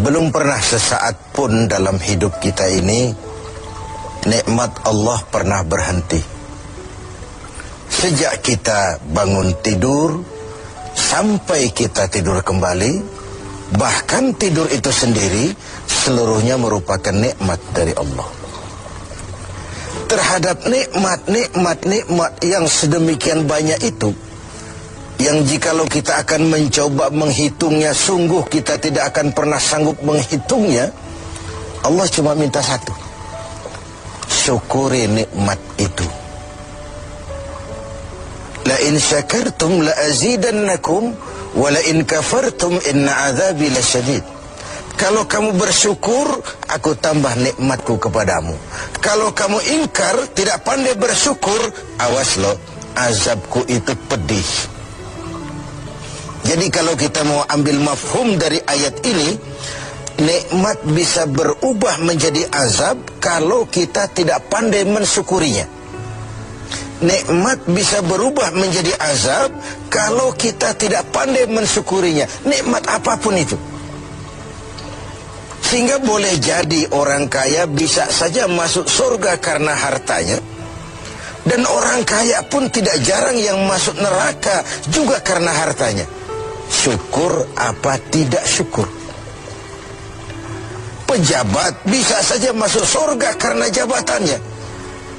Belum pernah sesaat pun dalam hidup kita ini nikmat Allah pernah berhenti. Sejak kita bangun tidur sampai kita tidur kembali, bahkan tidur itu sendiri seluruhnya merupakan nikmat dari Allah. Terhadap nikmat yang sedemikian banyak itu, yang jikalau kita akan mencoba menghitungnya, sungguh kita tidak akan pernah sanggup menghitungnya. Allah cuma minta satu: syukuri nikmat itu. La in syakartum la azidannakum wa la in kafartum inna azabi lasyadid. Kalau kamu bersyukur, aku tambah nikmatku kepadamu. Kalau kamu ingkar, tidak pandai bersyukur, awas loh, azabku itu pedih. Jadi kalau kita mau ambil mafhum dari ayat ini, nikmat bisa berubah menjadi azab kalau kita tidak pandai mensyukurinya. Nikmat bisa berubah menjadi azab kalau kita tidak pandai mensyukurinya. Nikmat apapun itu. Sehingga boleh jadi orang kaya bisa saja masuk surga karena hartanya, dan orang kaya pun tidak jarang yang masuk neraka juga karena hartanya. Syukur apa tidak syukur? Pejabat bisa saja masuk surga karena jabatannya.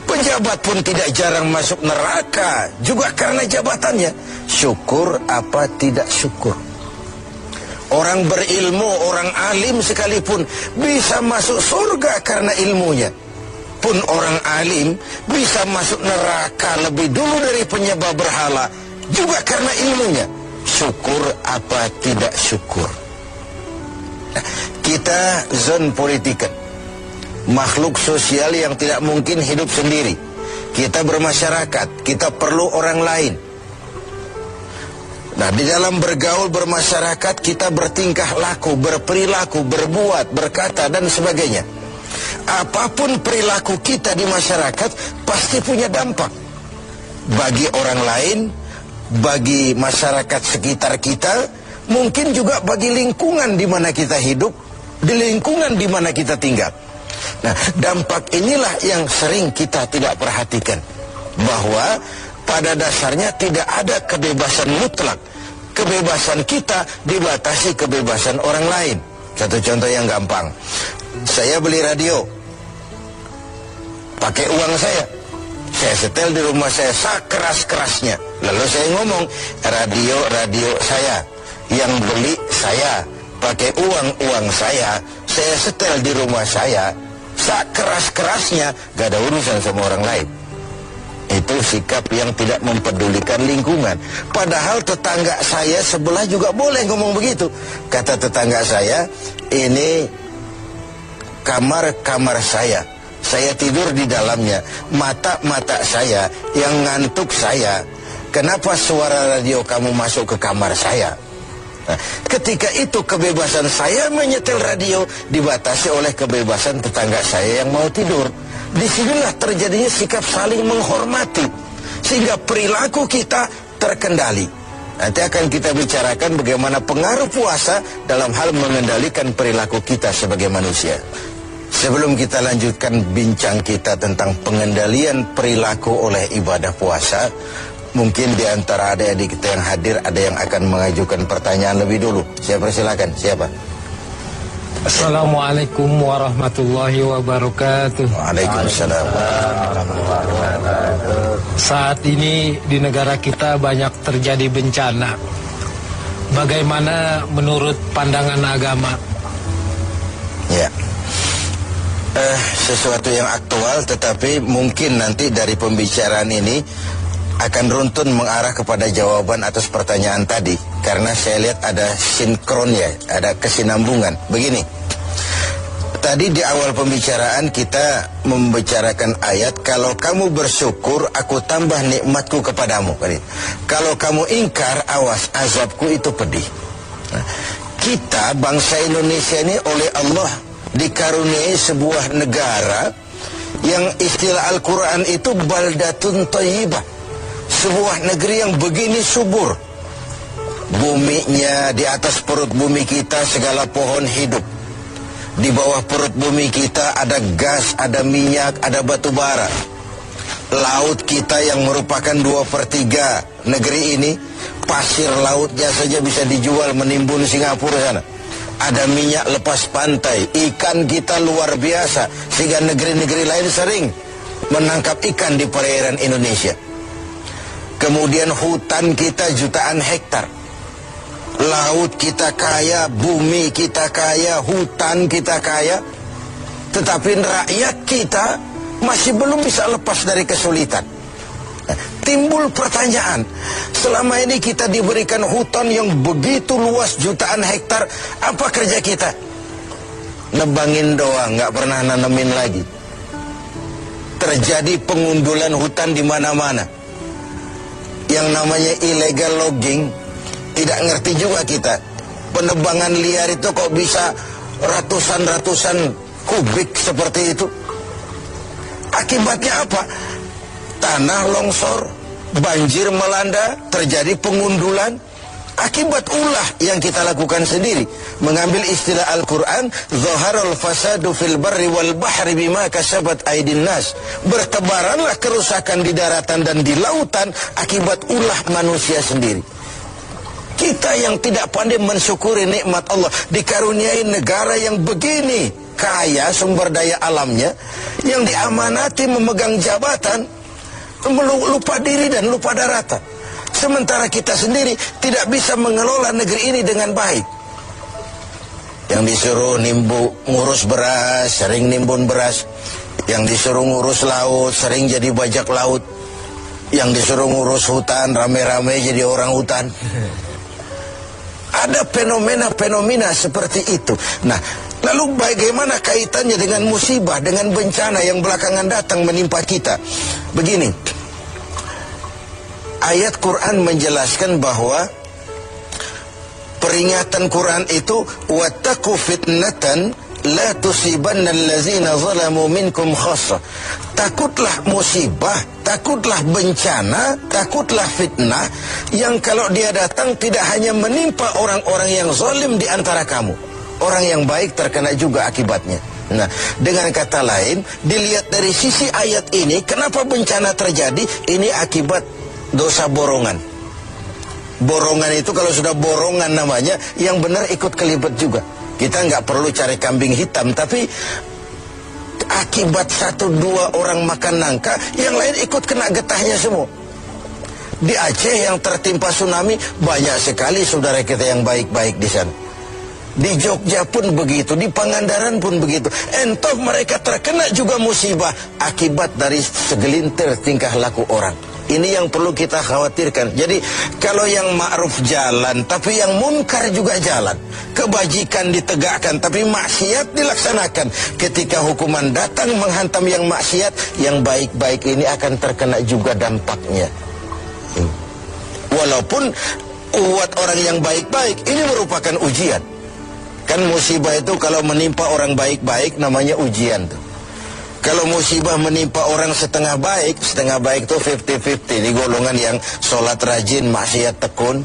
Pejabat pun tidak jarang masuk neraka juga karena jabatannya. Syukur apa tidak syukur? Orang berilmu, orang alim sekalipun bisa masuk surga karena ilmunya. Pun orang alim bisa masuk neraka lebih dulu dari penyembah berhala juga karena ilmunya. Syukur apa tidak syukur? Nah, kita zon politikan, makhluk sosial yang tidak mungkin hidup sendiri. Kita bermasyarakat, kita perlu orang lain. Nah, di dalam bergaul bermasyarakat kita bertingkah laku, berperilaku, berbuat, berkata dan sebagainya. Apapun perilaku kita di masyarakat pasti punya dampak bagi orang lain, bagi masyarakat sekitar kita, mungkin juga bagi lingkungan di mana kita hidup, di lingkungan di mana kita tinggal. Nah, dampak inilah yang sering kita tidak perhatikan, bahwa pada dasarnya tidak ada kebebasan mutlak. Kebebasan kita dibatasi kebebasan orang lain. Satu contoh yang gampang, saya beli radio pakai uang saya setel di rumah saya sekeras-kerasnya. Lalu saya ngomong, radio saya, yang beli saya, pakai uang saya setel di rumah saya sekeras-kerasnya, gak ada urusan sama orang lain. Itu sikap yang tidak mempedulikan lingkungan. Padahal tetangga saya sebelah juga boleh ngomong begitu. Kata tetangga saya, ini kamar saya tidur di dalamnya, mata saya yang ngantuk saya. Kenapa suara radio kamu masuk ke kamar saya? Nah, ketika itu kebebasan saya menyetel radio dibatasi oleh kebebasan tetangga saya yang mau tidur. Disinilah terjadinya sikap saling menghormati, sehingga perilaku kita terkendali. Nanti akan kita bicarakan bagaimana pengaruh puasa dalam hal mengendalikan perilaku kita sebagai manusia. Sebelum kita lanjutkan bincang kita tentang pengendalian perilaku oleh ibadah puasa, mungkin di antara adik-adik kita yang hadir ada yang akan mengajukan pertanyaan lebih dulu. Saya persilakan, siapa? Assalamualaikum warahmatullahi wabarakatuh. Waalaikumsalam warahmatullahi wabarakatuh. Saat ini di negara kita banyak terjadi bencana. Bagaimana menurut pandangan agama? Ya, sesuatu yang aktual, tetapi mungkin nanti dari pembicaraan ini akan runtun mengarah kepada jawaban atas pertanyaan tadi, karena saya lihat ada sinkron ya, ada kesinambungan. Begini, tadi di awal pembicaraan kita membicarakan ayat, kalau kamu bersyukur aku tambah nikmatku kepadamu. Kalau kamu ingkar, awas, azabku itu pedih. Nah, kita bangsa Indonesia ini oleh Allah dikaruniai sebuah negara yang istilah Al-Quran itu baldatun thayyibah. Sebuah negeri yang begini subur. Buminya, di atas perut bumi kita segala pohon hidup. Di bawah perut bumi kita ada gas, ada minyak, ada batu bara. Laut kita yang merupakan 2/3 negeri ini, pasir lautnya saja bisa dijual menimbun Singapura sana. Ada minyak lepas pantai, ikan kita luar biasa, sehingga negeri-negeri lain sering menangkap ikan di perairan Indonesia. Kemudian hutan kita jutaan hektar. Laut kita kaya, bumi kita kaya, hutan kita kaya. Tetapi rakyat kita masih belum bisa lepas dari kesulitan. Timbul pertanyaan, selama ini kita diberikan hutan yang begitu luas jutaan hektar, apa kerja kita? Nebangin doang, nggak pernah nanemin lagi. Terjadi pengundulan hutan di mana-mana. Yang namanya illegal logging, tidak ngerti juga kita. Penebangan liar itu kok bisa ratusan kubik seperti itu. Akibatnya apa? Tanah longsor, banjir melanda, terjadi pengundulan. Akibat ulah yang kita lakukan sendiri. Mengambil istilah Al-Quran, Zaharul fasadu fil barri wal bahri bima kasabat aydin nas. Bertebaranlah kerusakan di daratan dan di lautan akibat ulah manusia sendiri. Kita yang tidak pandai mensyukuri nikmat Allah, dikaruniai negara yang begini kaya sumber daya alamnya, yang diamanati memegang jabatan, lupa diri dan lupa daratan. Sementara kita sendiri tidak bisa mengelola negeri ini dengan baik. Yang disuruh ngurus beras, sering nimbun beras. Yang disuruh ngurus laut, sering jadi bajak laut. Yang disuruh ngurus hutan, rame-rame jadi orang hutan. Ada fenomena-fenomena seperti itu. Nah, lalu bagaimana kaitannya dengan musibah, dengan bencana yang belakangan datang menimpa kita? Begini, ayat Quran menjelaskan bahwa peringatan Quran itu wattaqu fitnatan la tusibanna allazina zalamu minkum khassa. Takutlah musibah, takutlah bencana, takutlah fitnah yang kalau dia datang tidak hanya menimpa orang-orang yang zalim di antara kamu. Orang yang baik terkena juga akibatnya. Nah, dengan kata lain, dilihat dari sisi ayat ini, kenapa bencana terjadi? Ini akibat dosa borongan. Borongan itu kalau sudah borongan namanya, yang benar ikut kelibet juga. Kita nggak perlu cari kambing hitam, tapi akibat 1-2 orang makan nangka, yang lain ikut kena getahnya semua. Di Aceh yang tertimpa tsunami, banyak sekali saudara kita yang baik-baik di sana. Di Jogja pun begitu, di Pangandaran pun begitu. Entah mereka terkena juga musibah akibat dari segelintir tingkah laku orang. Ini yang perlu kita khawatirkan. Jadi kalau yang ma'ruf jalan, tapi yang munkar juga jalan. Kebajikan ditegakkan, tapi maksiat dilaksanakan. Ketika hukuman datang menghantam yang maksiat, yang baik-baik ini akan terkena juga dampaknya. Walaupun buat orang yang baik-baik, ini merupakan ujian. Kan musibah itu kalau menimpa orang baik-baik namanya ujian tuh. Kalau musibah menimpa orang setengah baik itu 50-50. Di golongan yang sholat rajin, maksiat tekun.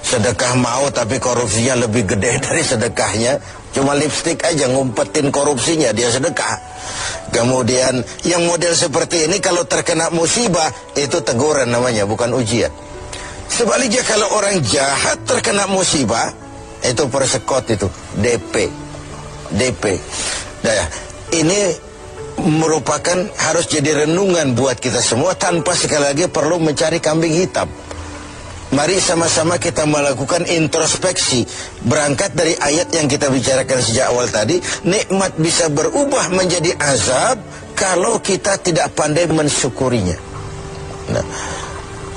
Sedekah mau tapi korupsinya lebih gede dari sedekahnya. Cuma lipstik aja ngumpetin korupsinya, dia sedekah. Kemudian yang model seperti ini kalau terkena musibah, itu teguran namanya, bukan ujian. Sebaliknya kalau orang jahat terkena musibah, itu persekot itu, DP. Nah, ini merupakan harus jadi renungan buat kita semua tanpa sekali lagi perlu mencari kambing hitam. Mari sama-sama kita melakukan introspeksi. Berangkat dari ayat yang kita bicarakan sejak awal tadi, nikmat bisa berubah menjadi azab kalau kita tidak pandai mensyukurinya. Nah,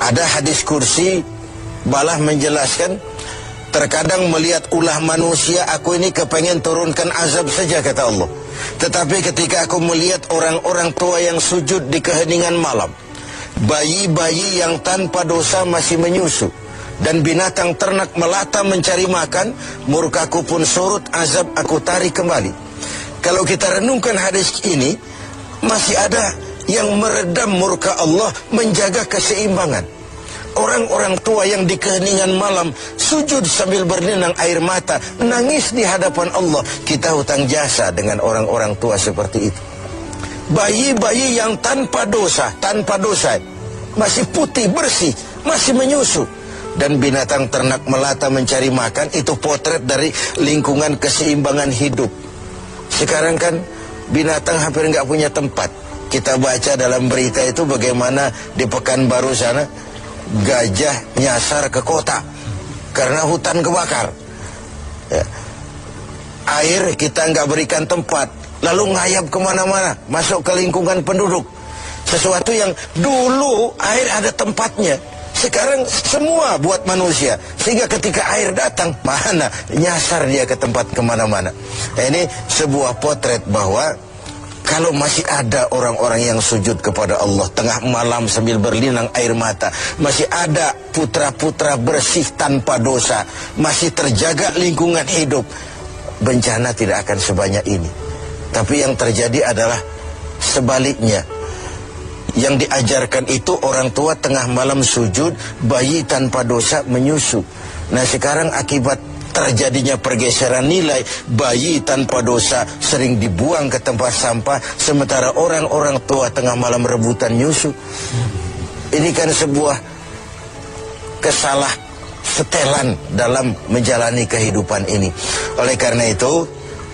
ada hadis kursi, balah menjelaskan, terkadang melihat ulah manusia, aku ini kepengen turunkan azab saja, kata Allah. Tetapi ketika aku melihat orang-orang tua yang sujud di keheningan malam, bayi-bayi yang tanpa dosa masih menyusu, dan binatang ternak melata mencari makan, murkaku pun surut, azab aku tarik kembali. Kalau kita renungkan hadis ini, masih ada yang meredam murka Allah, menjaga keseimbangan. Orang-orang tua yang di keheningan malam sujud sambil berlinang air mata, nangis di hadapan Allah. Kita hutang jasa dengan orang-orang tua seperti itu. Bayi-bayi yang tanpa dosa, masih putih, bersih, masih menyusu. Dan binatang ternak melata mencari makan, itu potret dari lingkungan keseimbangan hidup. Sekarang kan binatang hampir nggak punya tempat. Kita baca dalam berita itu bagaimana di Pekanbaru sana gajah nyasar ke kota karena hutan kebakar. Ya. Air kita nggak berikan tempat, lalu ngayap kemana-mana, masuk ke lingkungan penduduk. Sesuatu yang dulu air ada tempatnya, sekarang semua buat manusia. Sehingga ketika air datang, mana nyasar dia ke tempat kemana-mana. Nah, ini sebuah potret bahwa kalau masih ada orang-orang yang sujud kepada Allah tengah malam sambil berlinang air mata, masih ada putra-putra bersih tanpa dosa, masih terjaga lingkungan hidup, bencana tidak akan sebanyak ini. Tapi yang terjadi adalah sebaliknya. Yang diajarkan itu orang tua tengah malam sujud, bayi tanpa dosa menyusu. Nah sekarang akibat terjadinya pergeseran nilai, bayi tanpa dosa sering dibuang ke tempat sampah, sementara orang-orang tua tengah malam rebutan nyusu. Ini kan sebuah kesalah setelan dalam menjalani kehidupan ini. Oleh karena itu,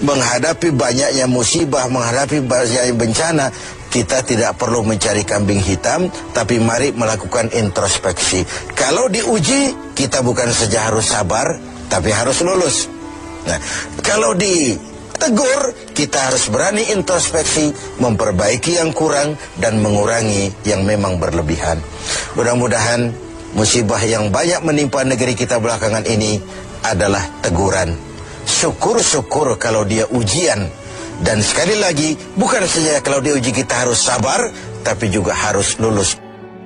menghadapi banyaknya musibah, menghadapi banyaknya bencana, kita tidak perlu mencari kambing hitam, tapi mari melakukan introspeksi. Kalau diuji, kita bukan saja harus sabar, tapi harus lulus. Nah, kalau ditegur, kita harus berani introspeksi, memperbaiki yang kurang dan mengurangi yang memang berlebihan. Mudah-mudahan musibah yang banyak menimpa negeri kita belakangan ini adalah teguran. Syukur-syukur kalau dia ujian. Dan sekali lagi, bukan saja kalau diuji kita harus sabar, tapi juga harus lulus.